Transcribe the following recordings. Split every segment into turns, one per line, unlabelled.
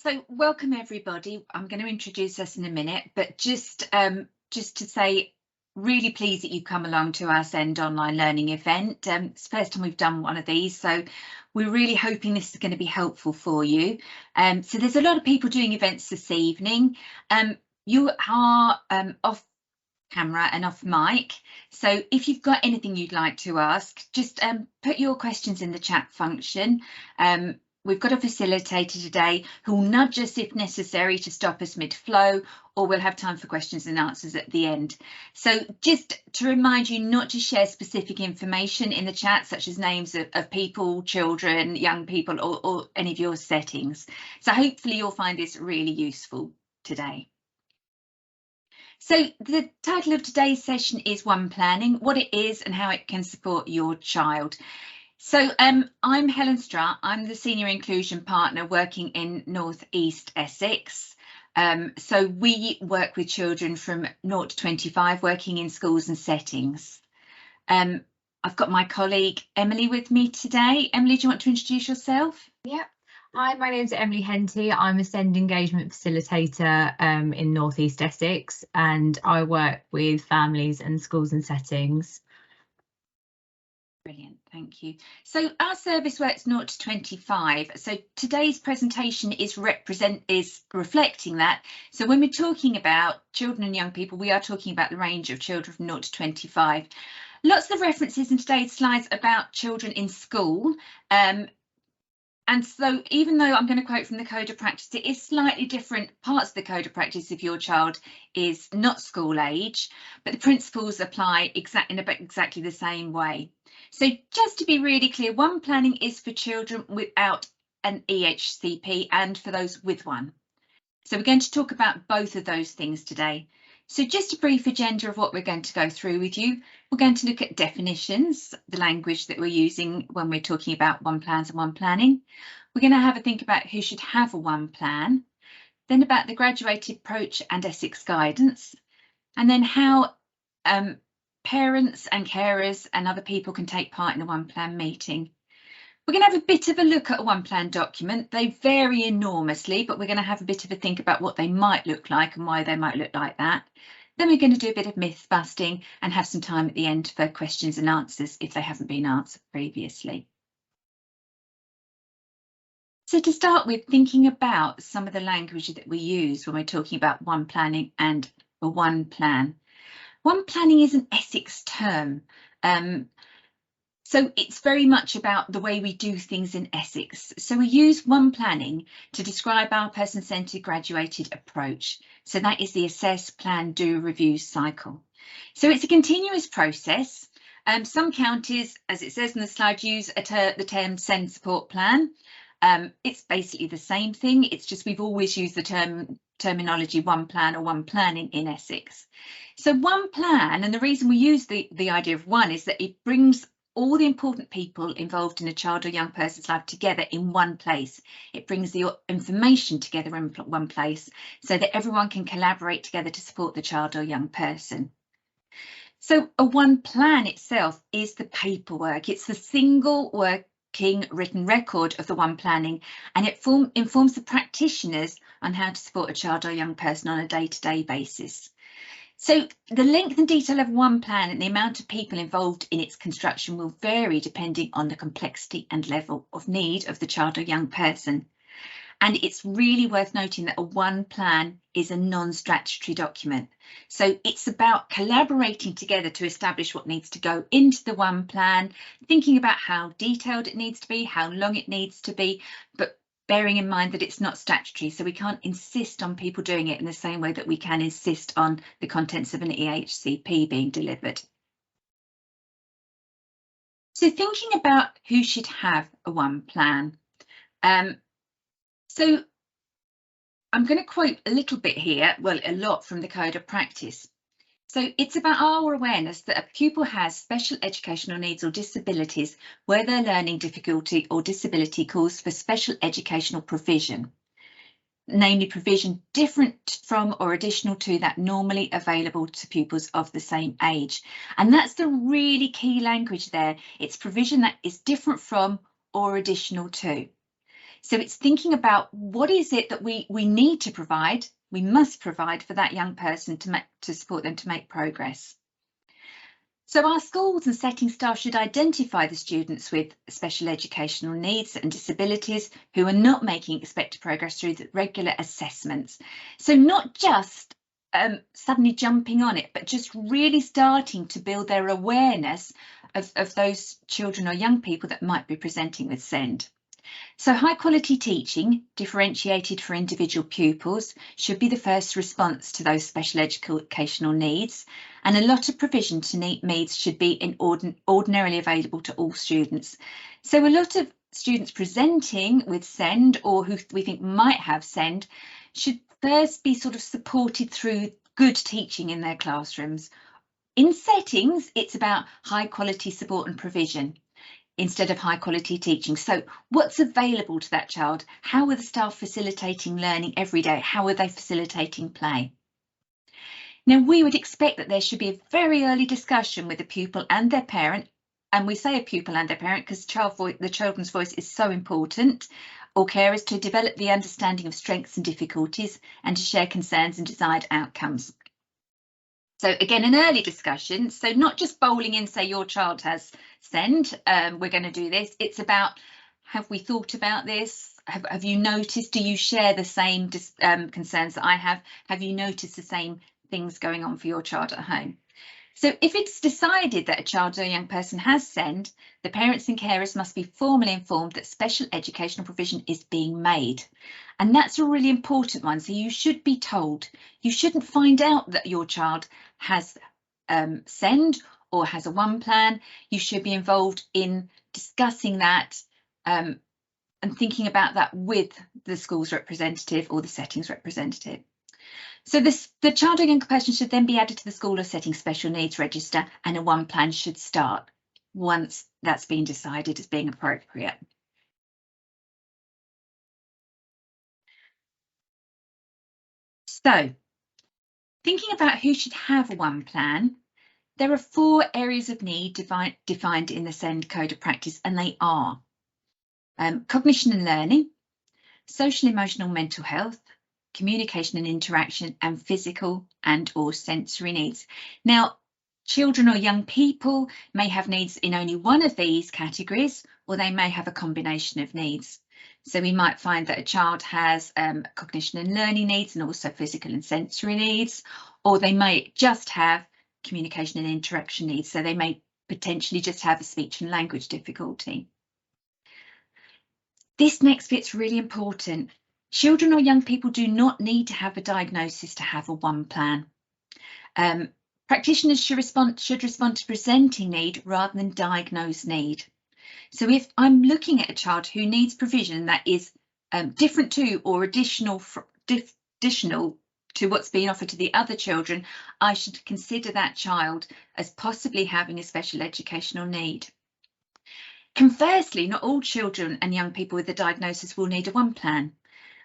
So welcome everybody. I'm going to introduce us in a minute, but just to say, really pleased that you come along to our SEND online learning event. It's the first time we've done one of these, so we're really hoping this is going to be helpful for you. So there's a lot of people doing events this evening. You are off camera and off mic, so if you've got anything you'd like to ask, just put your questions in the chat function. We've got a facilitator today who will nudge us if necessary to stop us mid-flow, or we'll have time for questions and answers at the end. So just to remind you not to share specific information in the chat, such as names of people, children, young people, or any of your settings. So hopefully you'll find this really useful today. So the title of today's session is One Planning, what it is and how it can support your child. So I'm Helen Strutt. I'm the Senior Inclusion Partner working in North East Essex. So we work with children from 0 to 25 working in schools and settings. I've got my colleague Emily with me today. Emily, do you want to introduce yourself?
Yeah. Hi, my name's Emily Henty. I'm a SEND engagement facilitator in North East Essex, and I work with families and schools and settings.
Brilliant, thank you. So our service works 0 to 25. So today's presentation is reflecting that. So when we're talking about children and young people, we are talking about the range of children from 0 to 25. Lots of references in today's slides about children in school. And so even though I'm going to quote from the Code of Practice, it is slightly different parts of the Code of Practice if your child is not school age, but the principles apply in exactly the same way. So just to be really clear, One Planning is for children without an EHCP and for those with one. So we're going to talk about both of those things today. So just a brief agenda of what we're going to go through with you. We're going to look at definitions, the language that we're using when we're talking about One Plans and One Planning. We're going to have a think about who should have a One Plan, then about the graduated approach and Essex guidance, and then how parents and carers and other people can take part in a One Plan meeting. We're going to have a bit of a look at a One Plan document. They vary enormously, but we're going to have a bit of a think about what they might look like and why they might look like that. Then we're going to do a bit of myth busting and have some time at the end for questions and answers if they haven't been answered previously. So to start with, thinking about some of the language that we use when we're talking about One Planning and a One Plan. One Planning is an Essex term. So it's very much about the way we do things in Essex. So we use One Planning to describe our person-centred graduated approach. So that is the assess, plan, do, review cycle. So it's a continuous process. Some counties, as it says in the slide, use the term SEND support plan. It's basically the same thing. It's just we've always used the terminology One Plan or One Planning in Essex. So One Plan, and the reason we use the idea of one is that it brings all the important people involved in a child or young person's life together in one place. It brings the information together in one place so that everyone can collaborate together to support the child or young person. So a One Plan itself is the paperwork. It's the single working written record of the One Planning, and it informs the practitioners on how to support a child or young person on a day-to-day basis. So the length and detail of One Plan and the amount of people involved in its construction will vary depending on the complexity and level of need of the child or young person. And it's really worth noting that a One Plan is a non-statutory document. So it's about collaborating together to establish what needs to go into the One Plan, thinking about how detailed it needs to be, how long it needs to be, but bearing in mind that it's not statutory, so we can't insist on people doing it in the same way that we can insist on the contents of an EHCP being delivered. So thinking about who should have a One Plan. So I'm going to quote a little bit here, well, a lot from the Code of Practice. So it's about our awareness that a pupil has special educational needs or disabilities where their learning difficulty or disability calls for special educational provision, namely provision different from or additional to that normally available to pupils of the same age. And that's the really key language there. It's provision that is different from or additional to. So it's thinking about what is it that we need to provide, we must provide for that young person to support them to make progress. So our schools and setting staff should identify the students with special educational needs and disabilities who are not making expected progress through the regular assessments. So not just suddenly jumping on it, but just really starting to build their awareness of those children or young people that might be presenting with SEND. So high quality teaching, differentiated for individual pupils, should be the first response to those special educational needs, and a lot of provision to meet needs should be ordinarily available to all students. So a lot of students presenting with SEND or who we think might have SEND should first be sort of supported through good teaching in their classrooms. In settings, it's about high quality support and provision instead of high quality teaching. So what's available to that child? How are the staff facilitating learning every day? How are they facilitating play? Now, we would expect that there should be a very early discussion with the pupil and their parent, and we say a pupil and their parent because the children's voice is so important, or carers, to develop the understanding of strengths and difficulties and to share concerns and desired outcomes. So again, an early discussion, so not just bowling in, say your child has SEND, we're going to do this. It's about, have we thought about this? Have you noticed, do you share the same concerns that I have? Have you noticed the same things going on for your child at home? So if it's decided that a child or a young person has SEND, the parents and carers must be formally informed that special educational provision is being made. And that's a really important one. So you should be told. You shouldn't find out that your child has SEND or has a one plan. You should be involved in discussing that and thinking about that with the school's representative or the settings representative. So the child or young person should then be added to the school or setting special needs register, and a one plan should start once that's been decided as being appropriate. So thinking about who should have a one plan, there are 4 areas of need defined in the SEND Code of Practice, and they are cognition and learning, social, emotional, mental health, communication and interaction, and physical and or sensory needs. Now, children or young people may have needs in only one of these categories, or they may have a combination of needs. So we might find that a child has cognition and learning needs and also physical and sensory needs, or they may just have communication and interaction needs. So they may potentially just have a speech and language difficulty. This next bit's really important. Children or young people do not need to have a diagnosis to have a one plan. Practitioners should respond to presenting need rather than diagnose need. So if I'm looking at a child who needs provision that is different to or additional to what's being offered to the other children, I should consider that child as possibly having a special educational need. Conversely, not all children and young people with a diagnosis will need a one plan.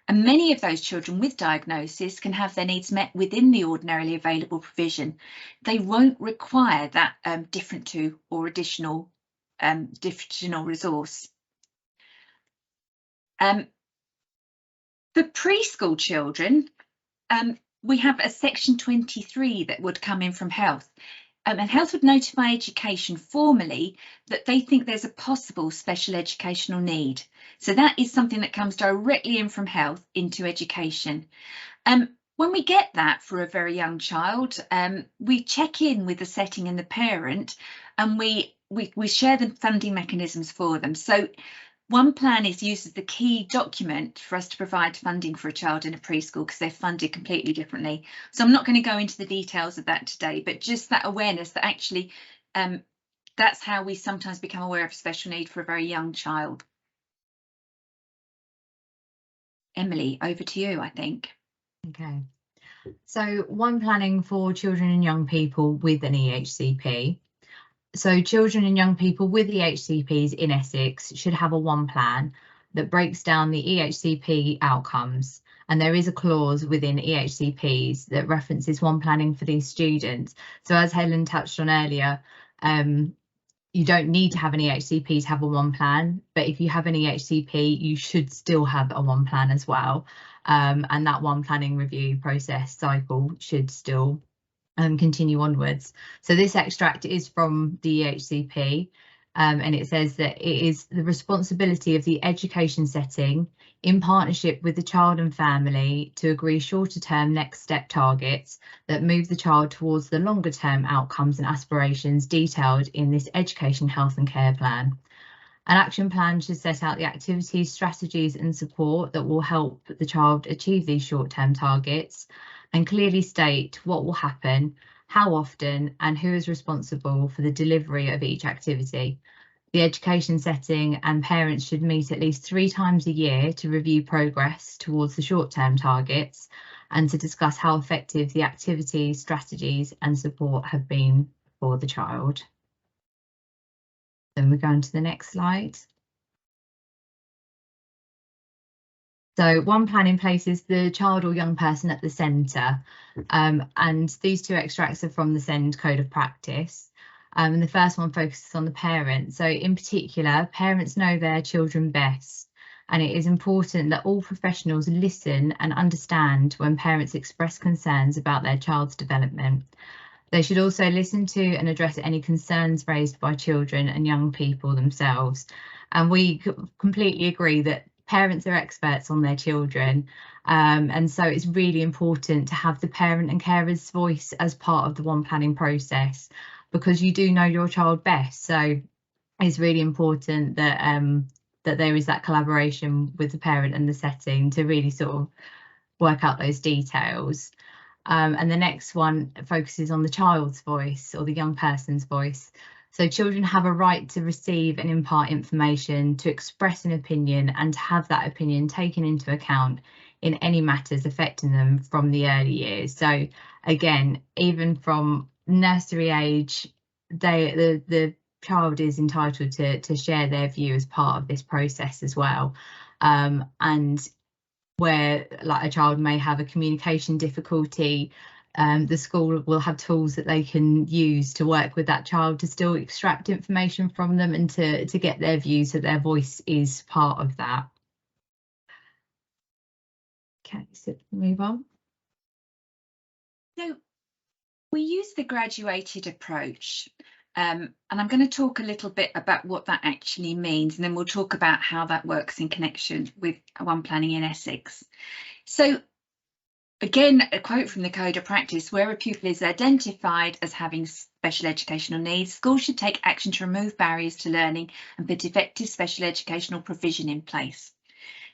And many of those children with diagnosis can have their needs met within the ordinarily available provision. They won't require that different to or additional resource. For preschool children, we have a section 23 that would come in from health. And health would notify education formally that they think there's a possible special educational need. So that is something that comes directly in from health into education. When we get that for a very young child, we check in with the setting and the parent, and we share the funding mechanisms for them. So one plan is used as the key document for us to provide funding for a child in a preschool because they're funded completely differently. So I'm not going to go into the details of that today, but just that awareness that actually that's how we sometimes become aware of special need for a very young child. Emily, over to you, I think.
Okay. So one planning for children and young people with an EHCP. So children and young people with EHCPs in Essex should have a one plan that breaks down the EHCP outcomes. And there is a clause within EHCPs that references one planning for these students. So as Helen touched on earlier, you don't need to have an EHCP to have a one plan, but if you have an EHCP, you should still have a one plan as well. And that one planning review process cycle should still continue onwards. So this extract is from the EHCP, and it says that it is the responsibility of the education setting in partnership with the child and family to agree shorter term next step targets that move the child towards the longer term outcomes and aspirations detailed in this education, health and care plan. An action plan should set out the activities, strategies and support that will help the child achieve these short-term targets and clearly state what will happen, how often and who is responsible for the delivery of each activity. The education setting and parents should meet at least 3 times a year to review progress towards the short-term targets and to discuss how effective the activities, strategies and support have been for the child. Then we go on to the next slide. So one planning places the child or young person at the centre, and these 2 extracts are from the SEND Code of Practice. And the first one focuses on the parent. So in particular, parents know their children best, and it is important that all professionals listen and understand when parents express concerns about their child's development. They should also listen to and address any concerns raised by children and young people themselves. And we completely agree that parents are experts on their children, and so it's really important to have the parent and carer's voice as part of the one planning process, because you do know your child best. So it's really important that that there is that collaboration with the parent and the setting to really sort of work out those details. And the next one focuses on the child's voice or the young person's voice. So children have a right to receive and impart information, to express an opinion and to have that opinion taken into account in any matters affecting them from the early years. So again, even from nursery age, the child is entitled to share their view as part of this process as well. And where like a child may have a communication difficulty, the school will have tools that they can use to work with that child to still extract information from them and to get their views, so their voice is part of that. Okay, so move on.
So we use the graduated approach, and I'm going to talk a little bit about what that actually means, and then we'll talk about how that works in connection with One Planning in Essex. So again, a quote from the Code of Practice: where a pupil is identified as having special educational needs, schools should take action to remove barriers to learning and put effective special educational provision in place.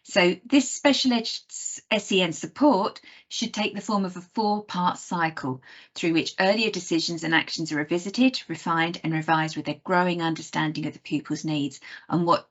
So this special SEN support should take the form of a 4-part cycle through which earlier decisions and actions are revisited, refined and revised with a growing understanding of the pupil's needs and what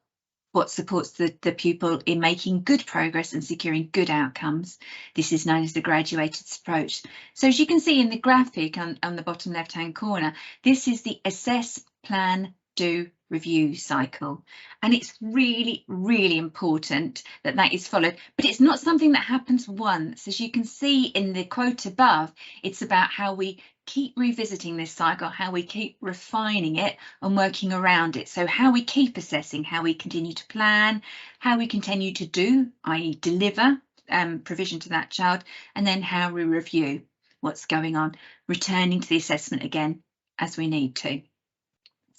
supports the pupil in making good progress and securing good outcomes. This is known as the graduated approach. So as you can see in the graphic on the bottom left-hand corner, this is the assess, plan, do, review cycle, and it's really, really important that that is followed, but it's not something that happens once. As you can see in the quote above, it's about how we keep revisiting this cycle, how we keep refining it and working around it. So how we keep assessing, how we continue to plan, how we continue to do, i.e. deliver provision to that child, and then how we review what's going on, returning to the assessment again as we need to.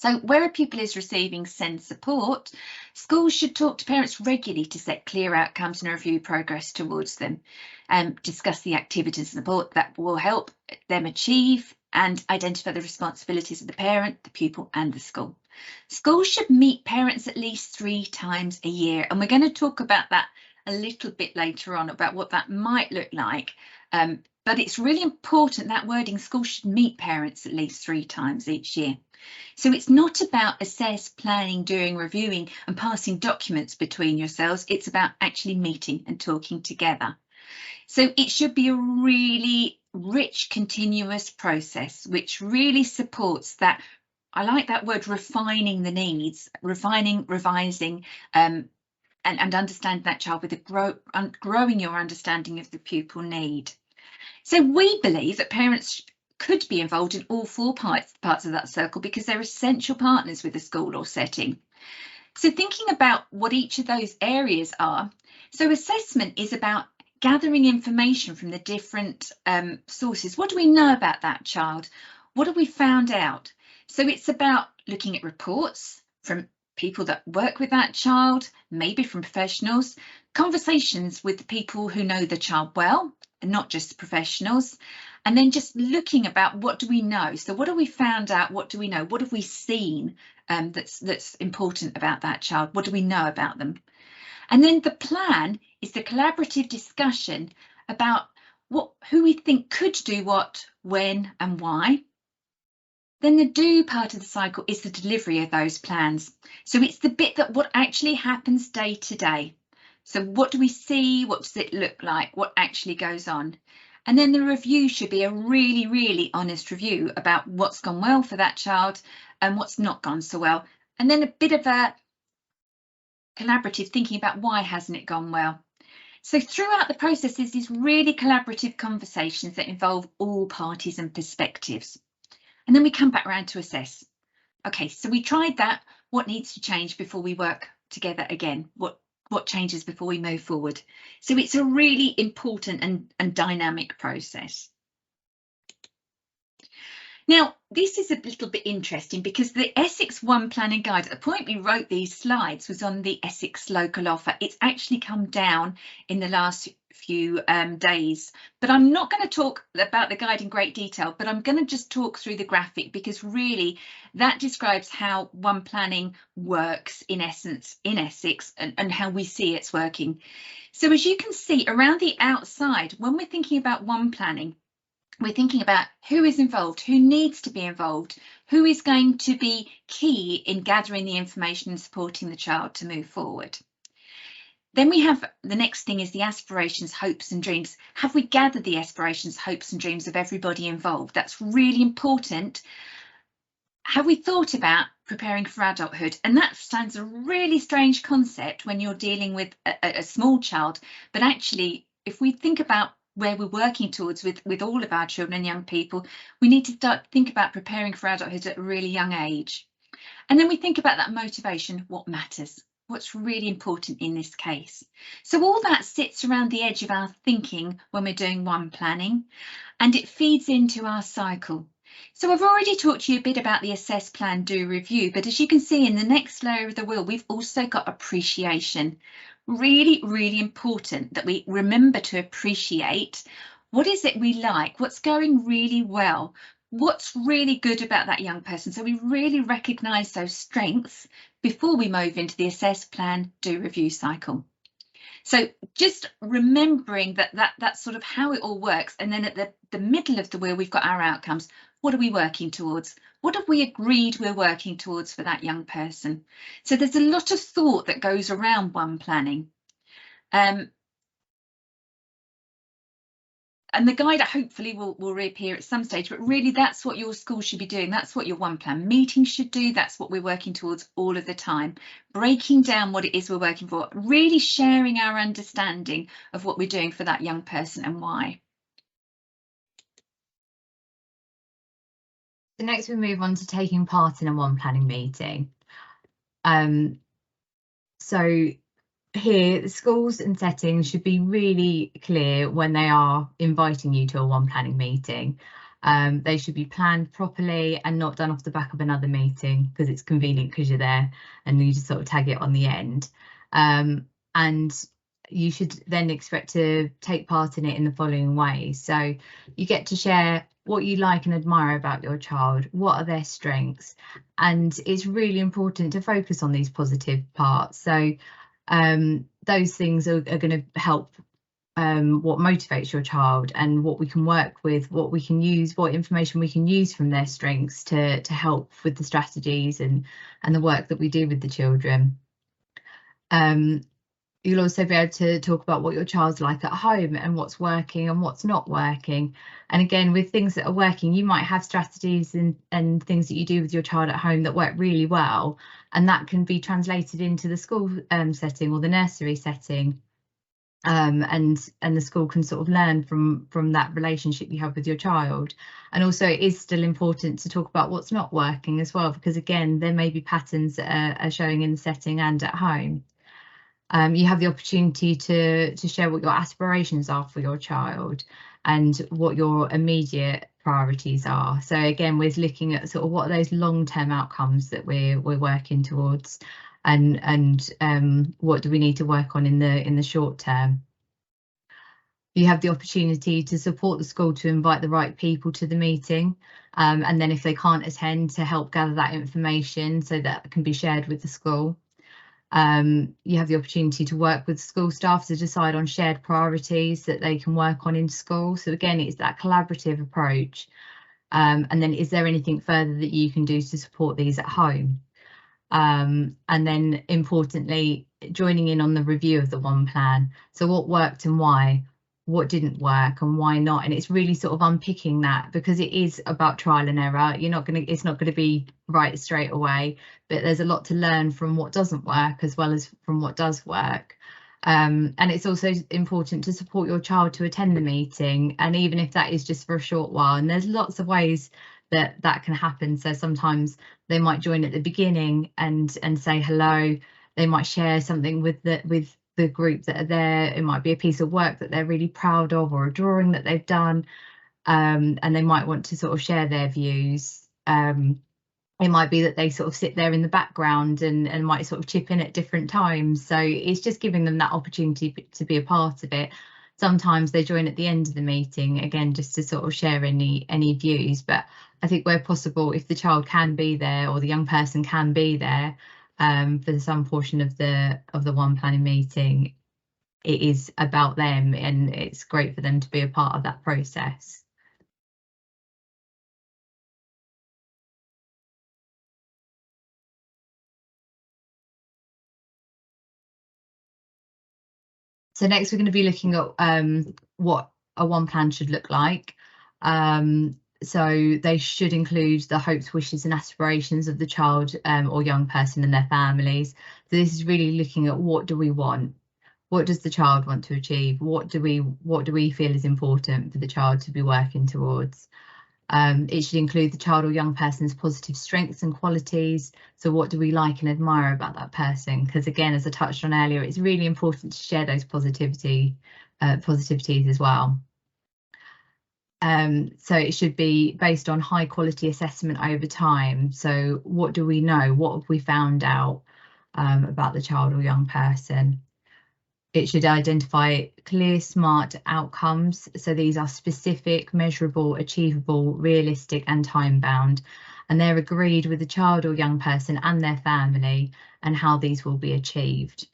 So where a pupil is receiving SEND support, schools should talk to parents regularly to set clear outcomes and review progress towards them, discuss the activities and support that will help them achieve and identify the responsibilities of the parent, the pupil and the school. Schools should meet parents at least 3 times a year, and we're going to talk about that a little bit later on, about what that might look like. But it's really important, that wording, schools should meet parents at least 3 times each year. So it's not about assess, planning, doing, reviewing and passing documents between yourselves. It's about actually meeting and talking together. So it should be a really rich, continuous process, which really supports that. I like that word, refining the needs, refining, revising, and understanding that child with growing your understanding of the pupil need. So we believe that parents could be involved in all four parts of that circle because they're essential partners with the school or setting. So thinking about what each of those areas are, so assessment is about gathering information from the different sources. What do we know about that child? What have we found out? So it's about looking at reports from people that work with that child, maybe from professionals, conversations with the people who know the child well, and not just professionals, and then just looking about what do we know. So what have we found out? What do we know? What have we seen that's important about that child? What do we know about them? And then the plan is the collaborative discussion about who we think could do what, when and why. Then the do part of the cycle is the delivery of those plans. So it's the bit that what actually happens day to day. So what do we see? What does it look like? What actually goes on? And then the review should be a really, really honest review about what's gone well for that child and what's not gone so well. And then a bit of a collaborative thinking about why hasn't it gone well. So throughout the process, there's these really collaborative conversations that involve all parties and perspectives. And then we come back around to assess. OK, so we tried that. What needs to change before we work together again? What changes before we move forward? So it's a really important and dynamic process. Now, this is a little bit interesting because the Essex One Planning Guide, at the point we wrote these slides, was on the Essex local offer. It's actually come down in the last few days, but I'm not going to talk about the guide in great detail, but I'm going to just talk through the graphic because really that describes how One Planning works in essence in Essex and how we see it's working. So as you can see around the outside, when we're thinking about One Planning, we're thinking about who is involved, who needs to be involved, who is going to be key in gathering the information and supporting the child to move forward. Then we have the next thing is the aspirations, hopes and dreams. Have we gathered the aspirations, hopes and dreams of everybody involved? That's really important. Have we thought about preparing for adulthood? And that sounds a really strange concept when you're dealing with a small child. But actually, if we think about where we're working towards with all of our children and young people, we need to start think about preparing for adulthood at a really young age. And then we think about that motivation, what matters, what's really important in this case. So all that sits around the edge of our thinking when we're doing One Planning, and it feeds into our cycle. So I've already talked to you a bit about the assess, plan, do, review, but as you can see in the next layer of the wheel, we've also got appreciation. Really, really important that we remember to appreciate what is it we like, what's going really well, what's really good about that young person. So we really recognise those strengths before we move into the assess, plan, do, review cycle. So just remembering that's sort of how it all works. And then at the middle of the wheel, we've got our outcomes. What are we working towards? What have we agreed we're working towards for that young person? So there's a lot of thought that goes around One Planning. And the guide hopefully will reappear at some stage, but really that's what your school should be doing. That's what your One Plan meeting should do. That's what we're working towards all of the time. Breaking down what it is we're working for, really sharing our understanding of what we're doing for that young person and why.
So next we move on to taking part in a One Planning meeting. So here, the schools and settings should be really clear when they are inviting you to a One Planning meeting. They should be planned properly and not done off the back of another meeting because it's convenient because you're there and you just sort of tag it on the end. And you should then expect to take part in it in the following ways. So you get to share what you like and admire about your child, what are their strengths, and it's really important to focus on these positive parts. So those things are going to help what motivates your child and what we can work with, what we can use, what information we can use from their strengths to help with the strategies and the work that we do with the children. You'll also be able to talk about what your child's like at home and what's working and what's not working. And again, with things that are working, you might have strategies and things that you do with your child at home that work really well, and that can be translated into the school setting or the nursery setting. and the school can sort of learn from that relationship you have with your child. And also it is still important to talk about what's not working as well, because again there may be patterns that are showing in the setting and at home. You have the opportunity to share what your aspirations are for your child and what your immediate priorities are. So again, we're looking at sort of what are those long-term outcomes that we're working towards, and what do we need to work on in the short term. You have the opportunity to support the school to invite the right people to the meeting, and then if they can't attend, to help gather that information so that can be shared with the school. You have the opportunity to work with school staff to decide on shared priorities that they can work on in school. So again, it's that collaborative approach. And then is there anything further that you can do to support these at home? And then importantly, joining in on the review of the one plan. So what worked and why? What didn't work and why not? And it's really sort of unpicking that, because it is about trial and error. It's not going to be right straight away, but there's a lot to learn from what doesn't work as well as from what does work. And it's also important to support your child to attend the meeting, and even if that is just for a short while. And there's lots of ways that can happen. So sometimes they might join at the beginning and say hello. They might share something with the group that are there. It might be a piece of work that they're really proud of, or a drawing that they've done, and they might want to sort of share their views. It might be that they sort of sit there in the background and might sort of chip in at different times. So it's just giving them that opportunity to be a part of it. Sometimes they join at the end of the meeting, again, just to sort of share any views. But I think where possible, if the child can be there or the young person can be there for some portion of the one planning meeting, it is about them, and it's great for them to be a part of that process. So next we're going to be looking at what a one plan should look like. So they should include the hopes, wishes and aspirations of the child or young person and their families. So this is really looking at what do we want? What does the child want to achieve? What do we feel is important for the child to be working towards? It should include the child or young person's positive strengths and qualities. So what do we like and admire about that person? Because again, as I touched on earlier, it's really important to share those positivities as well. So it should be based on high quality assessment over time. So what do we know? What have we found out about the child or young person? It should identify clear, smart outcomes. So these are specific, measurable, achievable, realistic and time-bound, and they're agreed with the child or young person and their family and how these will be achieved.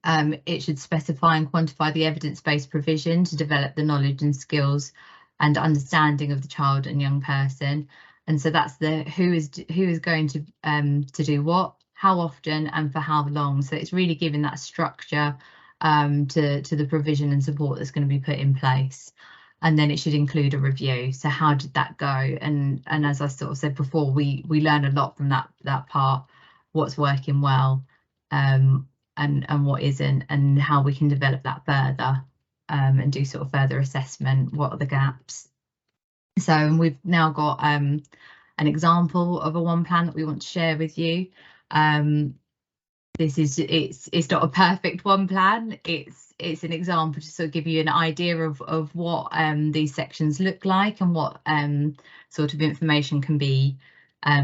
It should specify and quantify the evidence-based provision to develop the knowledge and skills and understanding of the child and young person. And so that's the who is going to do what, how often and for how long. So it's really giving that structure to the provision and support that's going to be put in place. And then it should include a review. So how did that go? And as I sort of said before, we learn a lot from that part, what's working well and what isn't, and how we can develop that further and do sort of further assessment. What are the gaps? So we've now got an example of a one plan that we want to share with you. It's not a perfect one plan. It's an example to sort of give you an idea of what these sections look like and what sort of information can be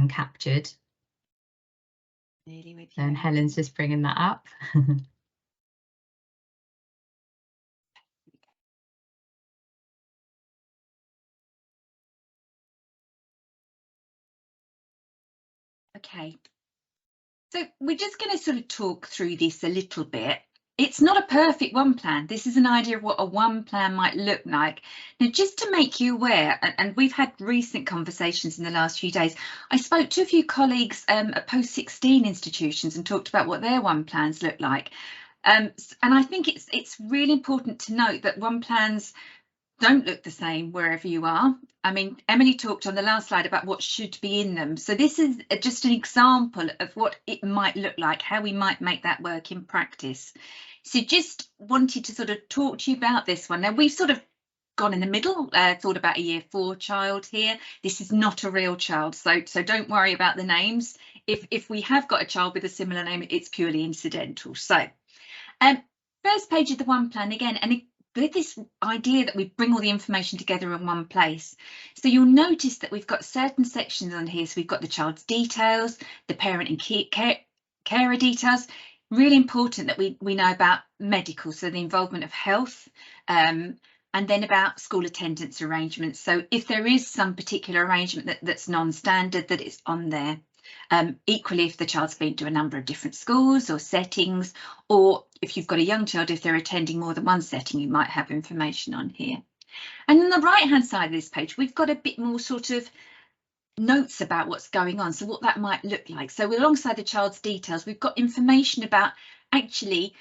captured. And Helen's just bringing that up.
Okay, so we're just going to sort of talk through this a little bit. It's not a perfect one plan. This is an idea of what a one plan might look like. Now, just to make you aware, and we've had recent conversations in the last few days, I spoke to a few colleagues at post-16 institutions and talked about what their one plans look like. And I think it's really important to note that one plans don't look the same wherever you are. I mean, Emily talked on the last slide about what should be in them. So this is just an example of what it might look like, how we might make that work in practice. So just wanted to sort of talk to you about this one. Now we've sort of gone in the middle, thought about a year 4 child here. This is not a real child, so don't worry about the names. If we have got a child with a similar name, it's purely incidental. So first page of the one plan again, and with this idea that we bring all the information together in one place. So you'll notice that we've got certain sections on here. So we've got the child's details, the parent and carer details. Really important that we know about medical, so the involvement of health, and then about school attendance arrangements. So if there is some particular arrangement that's non-standard, that it's on there. Equally, if the child's been to a number of different schools or settings, or if you've got a young child, if they're attending more than one setting, you might have information on here. And on the right hand side of this page, we've got a bit more sort of notes about what's going on, so what that might look like. So alongside the child's details, we've got information about actually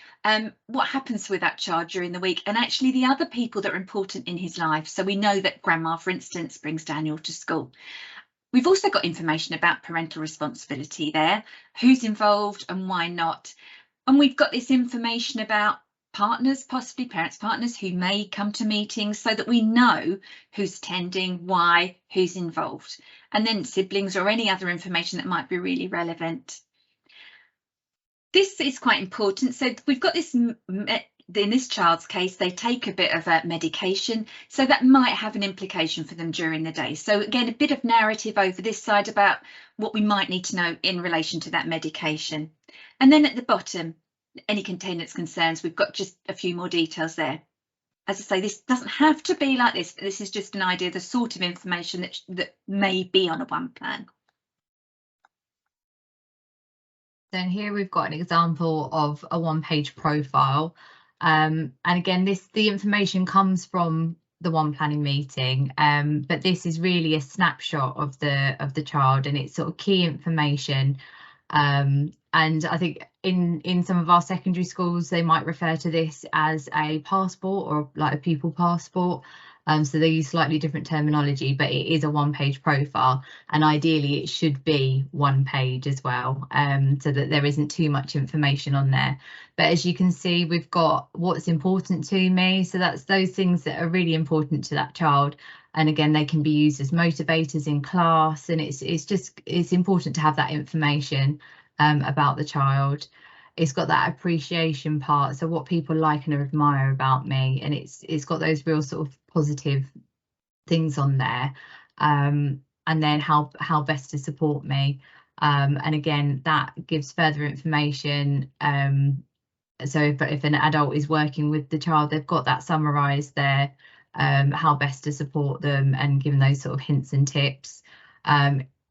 what happens with that child during the week, and actually the other people that are important in his life. So we know that grandma, for instance, brings Daniel to school. We've also got information about parental responsibility there, who's involved and why not. And we've got this information about partners, possibly parents, partners who may come to meetings, so that we know who's attending, why, who's involved, and then siblings or any other information that might be really relevant. This is quite important. So we've got this, in this child's case, they take a bit of medication, so that might have an implication for them during the day. So again, a bit of narrative over this side about what we might need to know in relation to that medication. And then at the bottom, any containment concerns, we've got just a few more details there. As I say, this doesn't have to be like this, but this is just an idea of the sort of information that may be on a one plan.
Then here we've got an example of a one-page profile. And again, the information comes from the one planning meeting, but this is really a snapshot of the child, and it's sort of key information. And I think in some of our secondary schools, they might refer to this as a passport or like a pupil passport. So they use slightly different terminology, but it is a one-page profile, and ideally it should be one page as well, so that there isn't too much information on there. But as you can see, we've got what's important to me, so that's those things that are really important to that child. And again, they can be used as motivators in class, and it's important to have that information about the child. It's got that appreciation part, so what people like and admire about me, and it's got those real sort of positive things on there, and then how best to support me, and again that gives further information. So if an adult is working with the child, they've got that summarised there, how best to support them, and given those sort of hints and tips.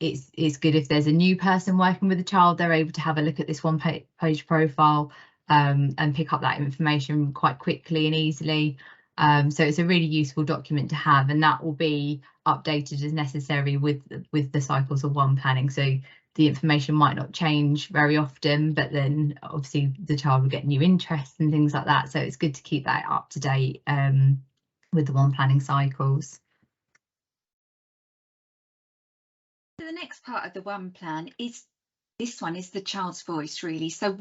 It's good if there's a new person working with a child, they're able to have a look at this one-page profile and pick up that information quite quickly and easily. So it's a really useful document to have, and that will be updated as necessary with the cycles of one planning. So the information might not change very often, but then obviously the child will get new interests and things like that. So it's good to keep that up to date with the one planning cycles.
So the next part of the one plan is this one, is the child's voice, really. So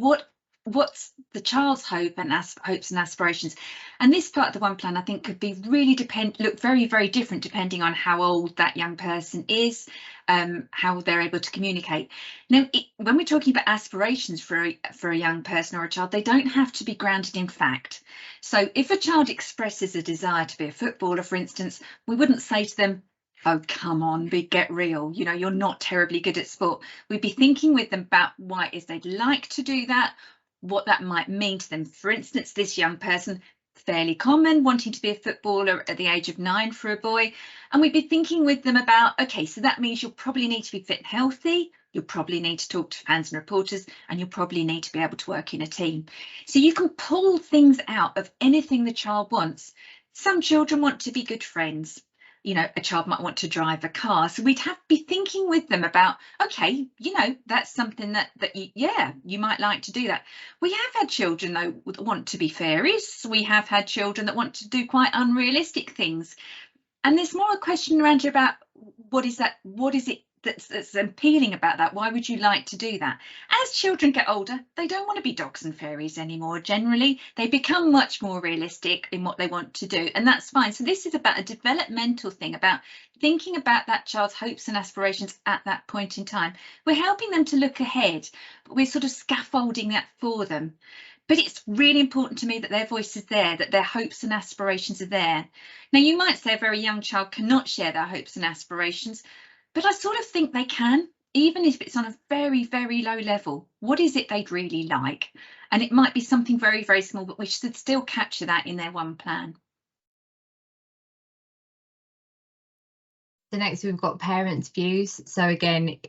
what's the child's hopes and aspirations? And this part of the one plan, I think, could be really look very, very different depending on how old that young person is, how they're able to communicate. Now, when we're talking about aspirations for a young person or a child, they don't have to be grounded in fact. So if a child expresses a desire to be a footballer, for instance, we wouldn't say to them, oh, come on, get real, you know, you're not terribly good at sport. We'd be thinking with them about why it is they'd like to do that, what that might mean to them. For instance, this young person, fairly common, wanting to be a footballer at the age of 9 for a boy. And we'd be thinking with them about, OK, so that means you'll probably need to be fit and healthy. You'll probably need to talk to fans and reporters, and you'll probably need to be able to work in a team. So you can pull things out of anything the child wants. Some children want to be good friends. You know, a child might want to drive a car. So we'd have to be thinking with them about, OK, you know, that's something that you might like to do that. We have had children, though, that want to be fairies. We have had children that want to do quite unrealistic things. And there's more a question around about what is that? What is it that's appealing about that? Why would you like to do that? As children get older, they don't want to be dogs and fairies anymore. Generally, they become much more realistic in what they want to do, and that's fine. So this is about a developmental thing, about thinking about that child's hopes and aspirations at that point in time. We're helping them to look ahead, but we're sort of scaffolding that for them. But it's really important to me that their voice is there, that their hopes and aspirations are there. Now, you might say a very young child cannot share their hopes and aspirations, but I sort of think they can, even if it's on a very, very low level. What is it they'd really like? And it might be something very, very small, but we should still capture that in their one plan.
So next we've got parents' views. So again,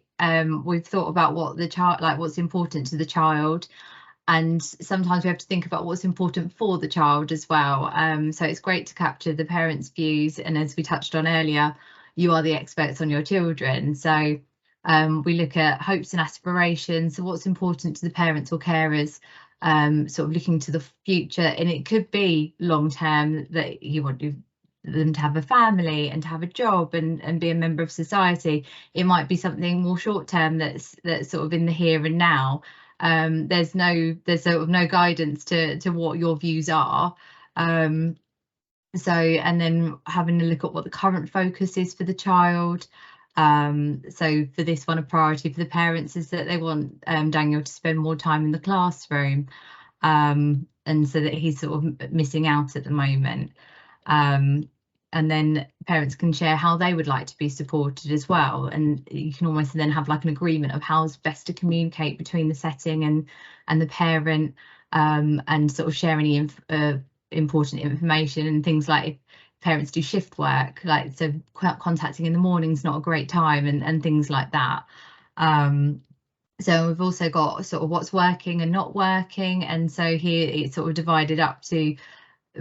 we've thought about what the child, like what's important to the child, and sometimes we have to think about what's important for the child as well. So it's great to capture the parents' views, and as we touched on earlier, you are the experts on your children. So we look at hopes and aspirations, so what's important to the parents or carers, sort of looking to the future, and it could be long term that you want them to have a family and to have a job and be a member of society. It might be something more short term that's sort of in the here and now. There's sort of no guidance to what your views are. So, and then having a look at what the current focus is for the child. So for this one, a priority for the parents is that they want Daniel to spend more time in the classroom, and so that he's sort of missing out at the moment. And then parents can share how they would like to be supported as well, and you can almost then have like an agreement of how's best to communicate between the setting and the parent, and sort of share any important information, and things like if parents do shift work, like so contacting in the morning is not a great time, and things like that. So we've also got sort of what's working and not working, and so here it's sort of divided up to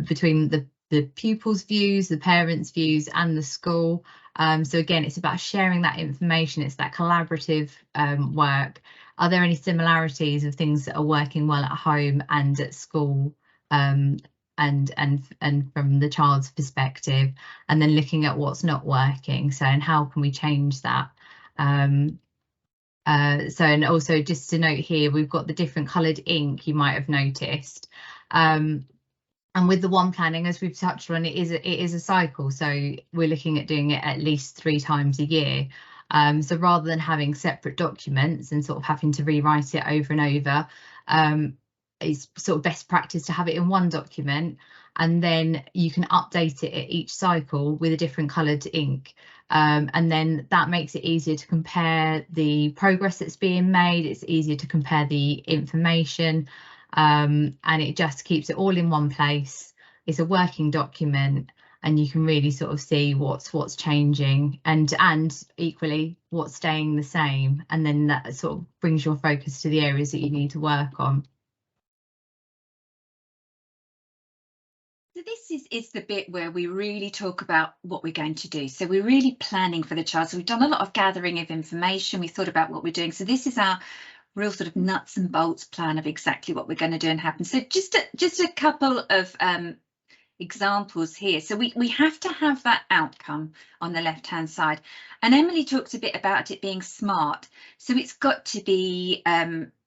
between the pupils' views, the parents' views, and the school. So again, it's about sharing that information. It's that collaborative work. Are there any similarities of things that are working well at home and at school, and from the child's perspective, and then looking at what's not working. So, and how can we change that? So, and also just to note here, we've got the different coloured ink you might have noticed. And with the one planning, as we've touched on, it is a cycle. So we're looking at doing it at least 3 times a year. So rather than having separate documents and sort of having to rewrite it over and over, it's sort of best practice to have it in one document, and then you can update it at each cycle with a different coloured ink. And then that makes it easier to compare the progress that's being made. It's easier to compare the information. And it just keeps it all in one place. It's a working document, and you can really sort of see what's changing and equally what's staying the same, and then that sort of brings your focus to the areas that you need to work on.
So this is the bit where we really talk about what we're going to do. So we're really planning for the child. So we've done a lot of gathering of information. We thought about what we're doing. So this is our real sort of nuts and bolts plan of exactly what we're going to do and happen. So just a couple of examples here. So we have to have that outcome on the left hand side, and Emily talked a bit about it being smart. So it's got to be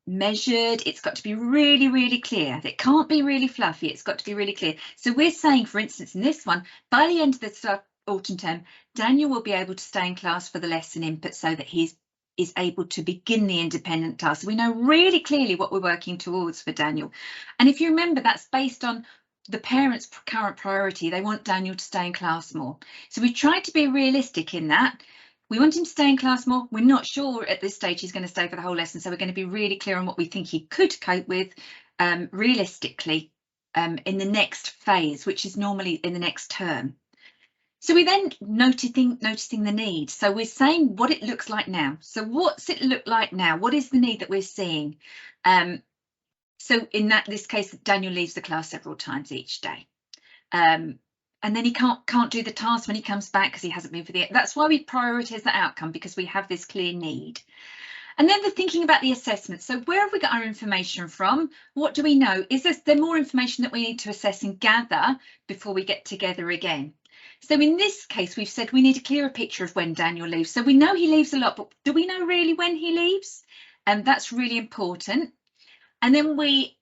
measured, it's got to be really, really clear. It can't be really fluffy, it's got to be really clear. So we're saying, for instance, in this one, by the end of the autumn term, Daniel will be able to stay in class for the lesson input so that he's able to begin the independent task. So we know really clearly what we're working towards for Daniel. And if you remember, that's based on the parents' current priority. They want Daniel to stay in class more. So we tried to be realistic in that. We want him to stay in class more. We're not sure at this stage he's going to stay for the whole lesson. So we're going to be really clear on what we think he could cope with realistically in the next phase, which is normally in the next term. So we then noticing the need. So we're saying what it looks like now. So what's it look like now? What is the need that we're seeing? So in this case, Daniel leaves the class several times each day. And then he can't do the task when he comes back because he hasn't been for the. That's why we prioritise the outcome, because we have this clear need. And then the thinking about the assessment. So where have we got our information from? What do we know? Is there more information that we need to assess and gather before we get together again? So in this case, we've said we need a clearer picture of when Daniel leaves. So we know he leaves a lot, but do we know really when he leaves? That's really important. And then we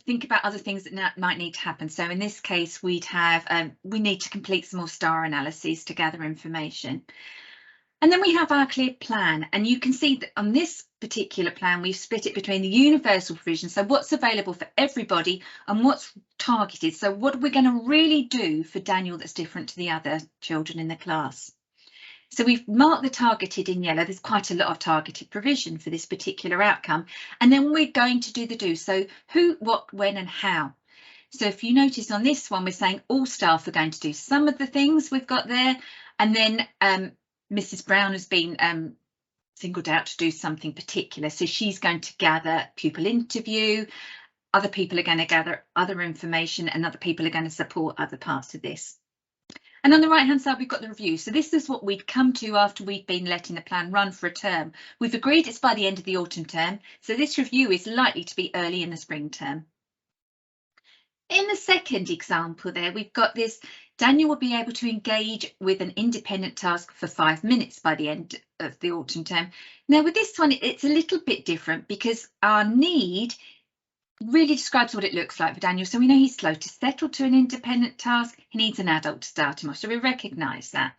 think about other things that might need to happen. So in this case, we'd have we need to complete some more STAR analyses to gather information. And then we have our clear plan, and you can see that on this particular plan, we've split it between the universal provision, so what's available for everybody, and what's targeted. So what are we going to really do for Daniel that's different to the other children in the class? So we've marked the targeted in yellow. There's quite a lot of targeted provision for this particular outcome. And then we're going to do the do. So who, what, when, and how. So if you notice on this one, we're saying all staff are going to do some of the things we've got there. And then Mrs. Brown has been singled out to do something particular. So she's going to gather pupil interview. Other people are going to gather other information, and other people are going to support other parts of this. And on the right hand side, we've got the review. So this is what we'd come to after we'd been letting the plan run for a term. We've agreed it's by the end of the autumn term. So this review is likely to be early in the spring term. In the second example there, we've got this. Daniel will be able to engage with an independent task for 5 minutes by the end of the autumn term. Now with this one, it's a little bit different because our need really describes what it looks like for Daniel. So we know he's slow to settle to an independent task. He needs an adult to start him off. So we recognise that.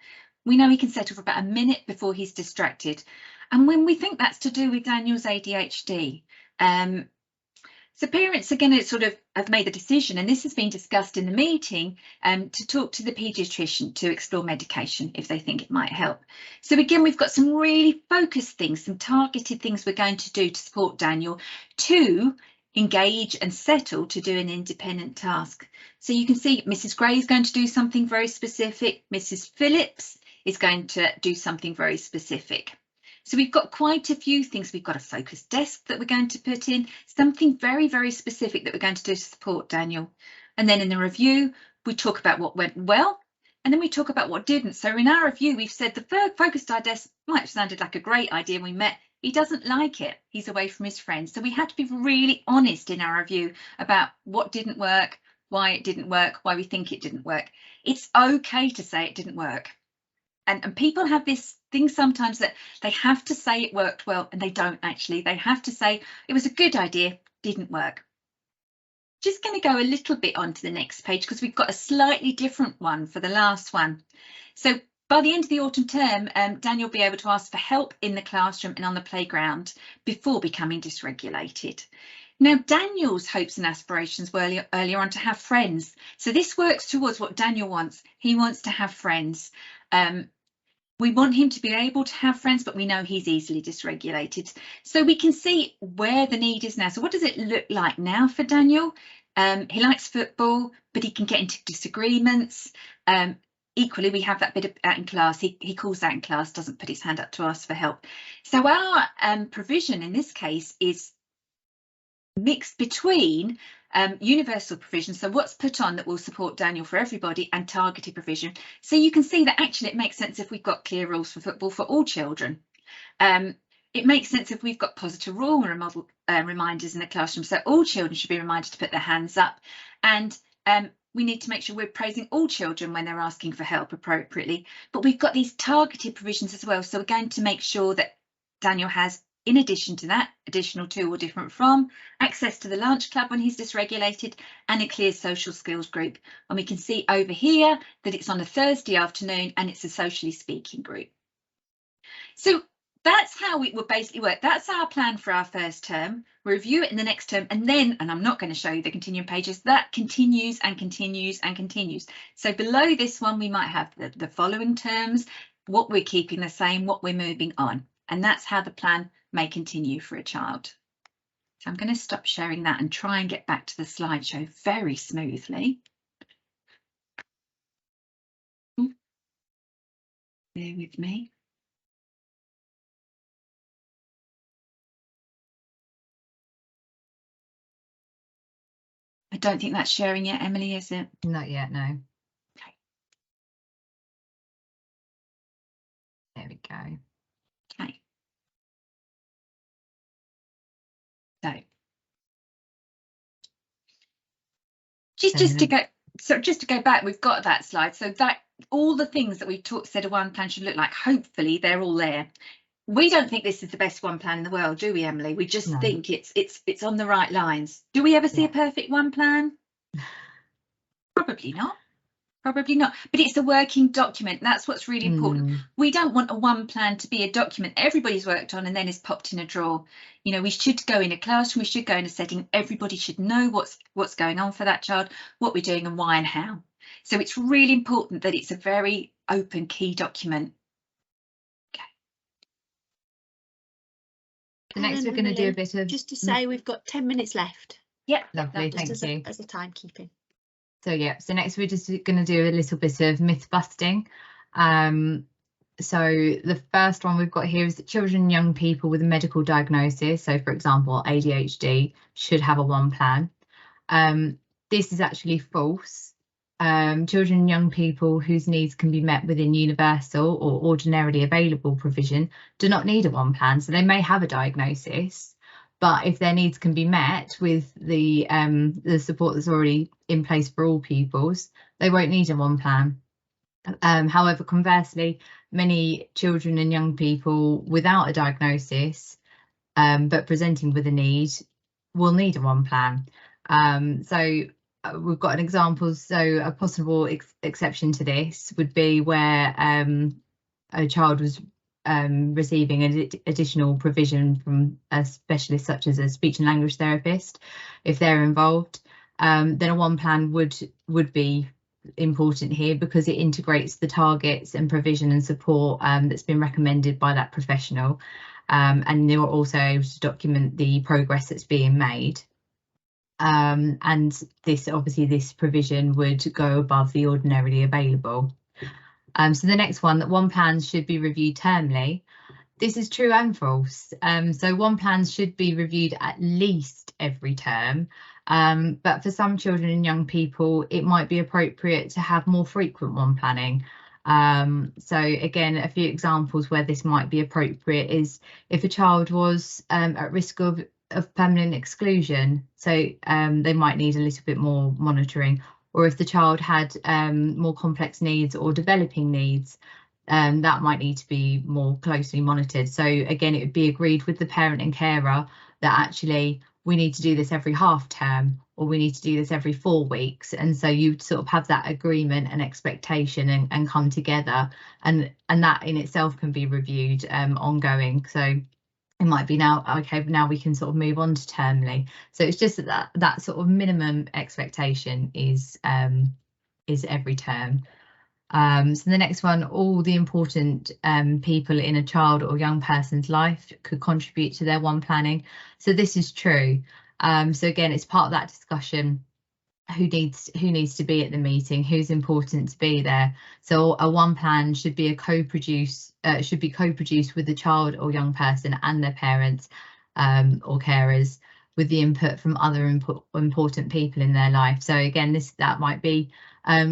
We know he can settle for about a minute before he's distracted. And when we think that's to do with Daniel's ADHD, so parents are going to sort of have made a decision, and this has been discussed in the meeting, to talk to the paediatrician to explore medication if they think it might help. So again, we've got some really focused things, some targeted things we're going to do to support Daniel to engage and settle to do an independent task. So you can see Mrs. Gray is going to do something very specific. Mrs. Phillips is going to do something very specific. So we've got quite a few things. We've got a focused desk that we're going to put in, something very, very specific that we're going to do to support Daniel. And then in the review, we talk about what went well, and then we talk about what didn't. So in our review, we've said the focused desk might have sounded like a great idea when we met. He doesn't like it. He's away from his friends. So we had to be really honest in our review about what didn't work, why it didn't work, why we think it didn't work. It's okay to say it didn't work. And people have this thing sometimes that they have to say it worked well, and they don't actually. They have to say it was a good idea, didn't work. Just going to go a little bit on to the next page because we've got a slightly different one for the last one. So by the end of the autumn term, Daniel will be able to ask for help in the classroom and on the playground before becoming dysregulated. Now, Daniel's hopes and aspirations were earlier on to have friends. So this works towards what Daniel wants. He wants to have friends. We want him to be able to have friends, but we know he's easily dysregulated. So we can see where the need is now. So what does it look like now for Daniel? He likes football, but he can get into disagreements. Equally, we have that bit out in class. He calls out in class, doesn't put his hand up to ask for help. So our provision in this case is mixed between universal provision, so what's put on that will support Daniel for everybody, and targeted provision. So you can see that actually it makes sense if we've got clear rules for football for all children. It makes sense if we've got positive rule model reminders in the classroom, so all children should be reminded to put their hands up, and we need to make sure we're praising all children when they're asking for help appropriately. But we've got these targeted provisions as well, so we're going to make sure that Daniel has, in addition to that, additional to or different from, access to the lunch club when he's dysregulated, and a clear social skills group. And we can see over here that it's on a Thursday afternoon and it's a socially speaking group. So that's how it would basically work. That's our plan for our first term. We review it in the next term, and then, and I'm not going to show you the continuing pages, that continues and continues and continues. So below this one, we might have the following terms, what we're keeping the same, what we're moving on. And that's how the plan may continue for a child. So I'm going to stop sharing that and try and get back to the slideshow very smoothly. Bear with me. I don't think that's sharing yet, Emily, is it?
Not yet, no.
Okay.
There we go.
Okay. Just to go back, we've got that slide. So that all the things that we've said a one plan should look like, hopefully they're all there. We don't think this is the best one plan in the world, do we, Emily? We just think it's on the right lines. Do we ever see a perfect one plan? Probably not. Probably not. But it's a working document. That's what's really important. We don't want a one plan to be a document everybody's worked on and then is popped in a drawer. You know, we should go in a classroom, we should go in a setting. Everybody should know what's going on for that child, what we're doing and why and how. So it's really important that it's a very open key document.
The next we're going to do a bit of...
Just to say we've got 10 minutes left.
Yeah,
lovely, thank you.
As a timekeeping.
So so next we're just going to do a little bit of myth busting. So the first one we've got here is that children and young people with a medical diagnosis, so for example ADHD, should have a one plan. This is actually false. Children and young people whose needs can be met within universal or ordinarily available provision do not need a one plan. So they may have a diagnosis, but if their needs can be met with the support that's already in place for all pupils, they won't need a one plan. However, conversely, many children and young people without a diagnosis but presenting with a need will need a one plan. We've got an example. So a possible exception to this would be where a child was receiving additional provision from a specialist such as a speech and language therapist. If they're involved, then a one plan would be important here because it integrates the targets and provision and support that's been recommended by that professional, and you're also able to document the progress that's being made. And this provision would go above the ordinarily available. So the next one, that one plan should be reviewed termly. This is true and false. So one plan should be reviewed at least every term, but for some children and young people it might be appropriate to have more frequent one planning. So again, a few examples where this might be appropriate is if a child was at risk of permanent exclusion, so they might need a little bit more monitoring, or if the child had more complex needs or developing needs, that might need to be more closely monitored. So again, it would be agreed with the parent and carer that actually we need to do this every half term, or we need to do this every 4 weeks, and so you sort of have that agreement and expectation and come together, and that in itself can be reviewed ongoing. So it might be now, okay, now we can sort of move on to termly. So it's just that sort of minimum expectation is every term. So the next one, all the important people in a child or young person's life could contribute to their one planning. So this is true. So again, it's part of that discussion. Who needs to be at the meeting, who's important to be there. So a one plan should be co-produced with the child or young person and their parents or carers, with the input from other important people in their life. So again, that might be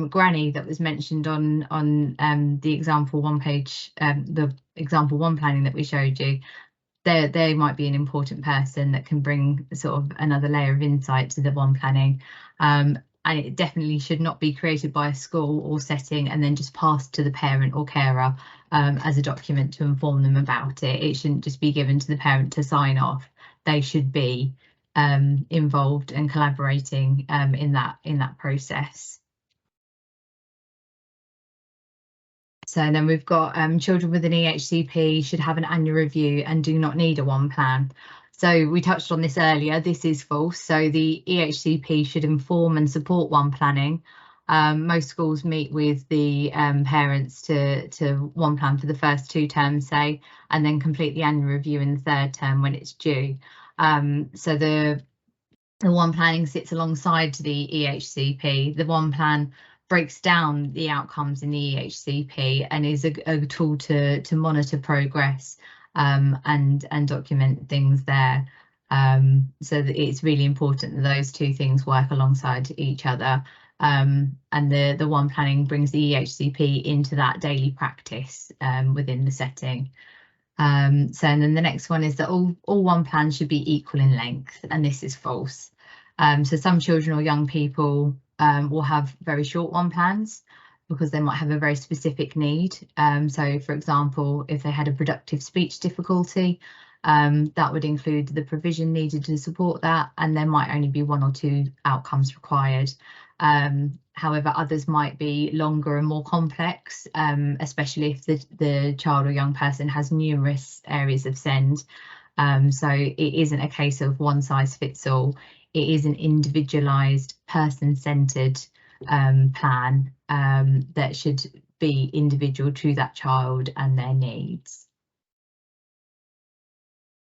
Granny that was mentioned on the example one page, the example one planning that we showed you. They might be an important person that can bring sort of another layer of insight to the one planning. And it definitely should not be created by a school or setting and then just passed to the parent or carer as a document to inform them about it. It shouldn't just be given to the parent to sign off. They should be involved and collaborating in that process. So then we've got children with an EHCP should have an annual review and do not need a one plan. So we touched on this earlier. This is false. So the EHCP should inform and support one planning. Most schools meet with the parents to one plan for the first 2 terms, say, and then complete the annual review in the 3rd term when it's due. So the one planning sits alongside the EHCP. The one plan breaks down the outcomes in the EHCP and is a tool to monitor progress and document things there. So that it's really important that those 2 things work alongside each other. And the one planning brings the EHCP into that daily practice within the setting. And then the next one is that all one plans should be equal in length, and this is false. So some children or young people will have very short one plans because they might have a very specific need. So for example, if they had a productive speech difficulty, that would include the provision needed to support that, and there might only be 1 or 2 outcomes required. However, others might be longer and more complex, especially if the child or young person has numerous areas of SEND. So it isn't a case of one size fits all. It is an individualised, person-centred plan that should be individual to that child and their needs.